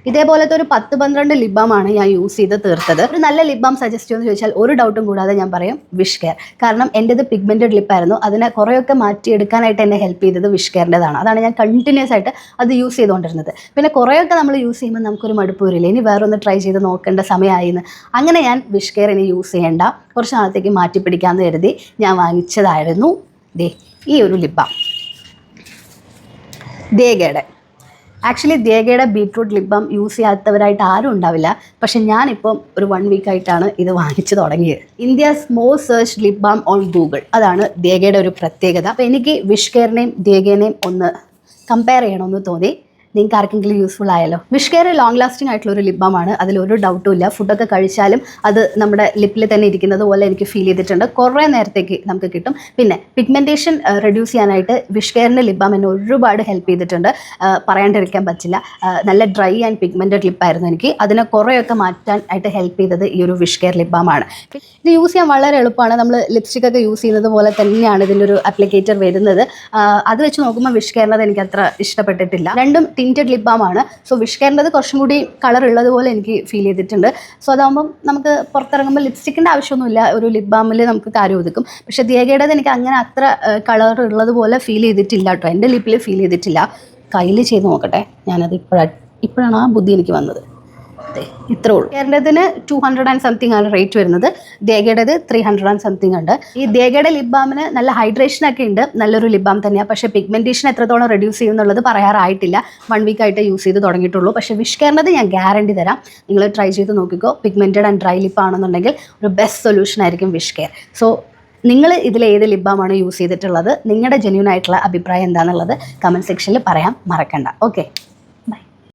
ഇതേപോലത്തെ ഒരു 10-12 ലിപ് ബാമാണ് ഞാൻ യൂസ് ചെയ്ത് തീർത്തത്. ഒരു നല്ല ലിപ് ബാം സജസ്റ്റ് ചെയ്യുമെന്ന് ചോദിച്ചാൽ ഒരു ഡൗട്ടും കൂടാതെ ഞാൻ പറയും വിഷ് കെയർ. കാരണം എൻ്റെത് പിഗ്മെൻറ്റഡ് ലിപ്പായിരുന്നു. അതിനെ കുറേയൊക്കെ മാറ്റിയെടുക്കാനായിട്ട് എന്നെ ഹെൽപ്പ് ചെയ്തത് വിഷ് കെയറിൻ്റെതാണ്. അതാണ് ഞാൻ കണ്ടിന്യൂസ് ആയിട്ട് അത് യൂസ് ചെയ്തുകൊണ്ടിരുന്നത്. പിന്നെ കുറേയൊക്കെ നമ്മൾ യൂസ് ചെയ്യുമ്പോൾ നമുക്കൊരു മടുപ്പ് വരില്ല, ഇനി വേറൊന്ന് ട്രൈ ചെയ്ത് നോക്കേണ്ട സമയമായിന്ന്. അങ്ങനെ ഞാൻ വിഷ് കെയർ ഇനി യൂസ് ചെയ്യേണ്ട, കുറച്ച് നാളത്തേക്ക് മാറ്റി പിടിക്കാമെന്ന് കരുതി ഞാൻ വാങ്ങിച്ചതായിരുന്നു ദേ ഈ ഒരു ലിപ് ബാം, ദേഗയുടെ. ആക്ച്വലി ദേഗയുടെ ബീട്രൂട്ട് ലിപ് ബാം യൂസ് ചെയ്യാത്തവരായിട്ട് ആരും ഉണ്ടാവില്ല. പക്ഷെ ഞാനിപ്പം ഒരു 1 വീക്കായിട്ടാണ് ഇത് വാങ്ങിച്ചു തുടങ്ങിയത്. India's most search lip balm on Google, അതാണ് ദേഗയുടെ ഒരു പ്രത്യേകത. അപ്പോൾ എനിക്ക് വിഷ് കെയറിനെയും ദേഗേനെയും ഒന്ന് കമ്പയർ ചെയ്യണമെന്ന് തോന്നി. നിങ്ങൾക്ക് ആർക്കെങ്കിലും യൂസ്ഫുൾ ആയല്ലോ. വിഷ് കെയർ ലോങ് ലാസ്റ്റിംഗ് ആയിട്ടുള്ള ഒരു ലിപ് ബാമാണ്, അതിലൊരു ഡൗട്ടും ഇല്ല. ഫുഡൊക്കെ കഴിച്ചാലും അത് നമ്മുടെ ലിപ്പിൽ തന്നെ ഇരിക്കുന്നത് പോലെ എനിക്ക് ഫീൽ ചെയ്തിട്ടുണ്ട്. കുറേ നേരത്തേക്ക് നമുക്ക് കിട്ടും. പിന്നെ പിഗ്മെൻറ്റേഷൻ റെഡ്യൂസ് ചെയ്യാനായിട്ട് വിഷ് കെയറിൻ്റെ ലിപ് ബാം എന്നെ ഒരുപാട് ഹെൽപ്പ് ചെയ്തിട്ടുണ്ട്, പറയാണ്ടിരിക്കാൻ പറ്റില്ല. നല്ല ഡ്രൈ ആൻഡ് പിഗ്മെൻറ്റഡ് ലിപ്പായിരുന്നു എനിക്ക്. അതിനെ കുറേയൊക്കെ മാറ്റാൻ ആയിട്ട് ഹെൽപ്പ് ചെയ്തത് ഈ ഒരു വിഷ് കെയർ ലിപ് ബാമാണ്. ഇത് യൂസ് ചെയ്യാൻ വളരെ എളുപ്പമാണ്. നമ്മൾ ലിപ്സ്റ്റിക്കൊക്കെ യൂസ് ചെയ്യുന്നത് പോലെ തന്നെയാണ് ഇതിൻ്റെ ഒരു അപ്ലിക്കേറ്റർ വരുന്നത്. അത് വെച്ച് നോക്കുമ്പോൾ വിഷ് കെയറിൻ്റെ എനിക്ക് അത്ര ഇഷ്ടപ്പെട്ടിട്ടില്ല. രണ്ടും ടിൻറ്റഡ് ലിപ് ബാമാണ്. സോ വിഷ് കെയറിൻ്റെത് കുറച്ചും കൂടി കളർ ഉള്ളതുപോലെ എനിക്ക് ഫീൽ ചെയ്തിട്ടുണ്ട്. സോ അതാകുമ്പം നമുക്ക് പുറത്തിറങ്ങുമ്പോൾ ലിപ്സ്റ്റിക്കിൻ്റെ ആവശ്യമൊന്നുമില്ല, ഒരു ലിപ് ബാമിൽ നമുക്ക് കാര്യം ഒതുക്കും. പക്ഷേ ദേഗയുടേത് എനിക്ക് അങ്ങനെ അത്ര കളർ ഉള്ളതുപോലെ ഫീൽ ചെയ്തിട്ടില്ല കേട്ടോ, എൻ്റെ ലിപ്പിൽ ഫീൽ ചെയ്തിട്ടില്ല. കയ്യിൽ ചെയ്ത് നോക്കട്ടെ, ഞാനത് ഇപ്പോഴാണ് ആ ബുദ്ധി എനിക്ക് വന്നത്. ഇത്രേ ഉള്ളൂ. ദേഗയുടേതിന് 200 and something ആണ് റേറ്റ് വരുന്നത്, ദേഗയുടേത് 300 and something ഉണ്ട്. ഈ ദേഗയുടെ ലിപ് ബാമിന് നല്ല ഹൈഡ്രേഷനൊക്കെ ഉണ്ട്, നല്ലൊരു ലിപ് ബാം തന്നെയാണ്. പക്ഷേ പിഗ്മെൻറ്റേഷൻ എത്രത്തോളം റെഡ്യൂസ് ചെയ്യുന്നുള്ളത് പറയാറായിട്ടില്ല, 1 വീക്കായിട്ട് യൂസ് ചെയ്ത് തുടങ്ങിയിട്ടുള്ളൂ. പക്ഷേ വിഷ് കെയറിൻ്റെത് ഞാൻ ഗ്യാരണ്ടി തരാം, നിങ്ങൾ ട്രൈ ചെയ്ത് നോക്കിക്കോ. പിഗ്മെൻറ്റഡ് ആൻഡ് ഡ്രൈ ലിപ്പ് ആണെന്നുണ്ടെങ്കിൽ ഒരു ബെസ്റ്റ് സൊല്യൂഷൻ ആയിരിക്കും വിഷ് കെയർ. സോ നിങ്ങൾ ഇതിൽ ഏത് ലിപ് ബാമാണ് യൂസ് ചെയ്തിട്ടുള്ളത്, നിങ്ങളുടെ ജെന്യൂൻ ആയിട്ടുള്ള അഭിപ്രായം എന്താണെന്നുള്ളത് കമൻറ്റ് സെക്ഷനിൽ പറയാൻ മറക്കണ്ട. ഓക്കെ.